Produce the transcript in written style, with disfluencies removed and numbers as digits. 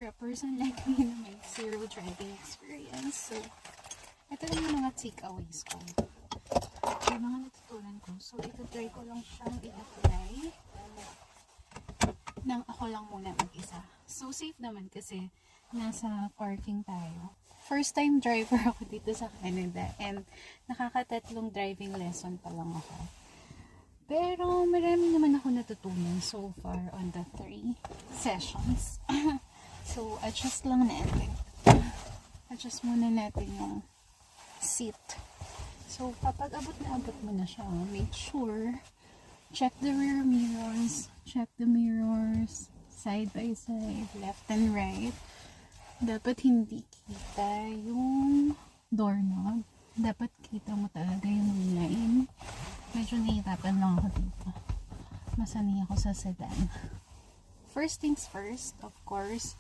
for a person like me na may zero driving experience. So, ito lang yung mga takeaways ko. Yung mga natutunan ko. So, ito-try ko lang siyang i-apply nang ako lang muna mag-isa. So, safe naman kasi nasa parking tayo. First time driver ako dito sa Canada and nakakatatlong driving lesson pa lang ako. Pero marami naman ako natutunan so far on the 3 sessions. So, adjust lang natin. Adjust muna natin yung seat. So, kapag abot na abot mo na siya, make sure, check the rear mirrors, check the mirrors, side by side, left and right. Dapat hindi kita yung doorknob. Dapat kita mo talaga yung line. Medyo nahihirapan lang ako dito. Masanay ako sa sedan. First things first, of course,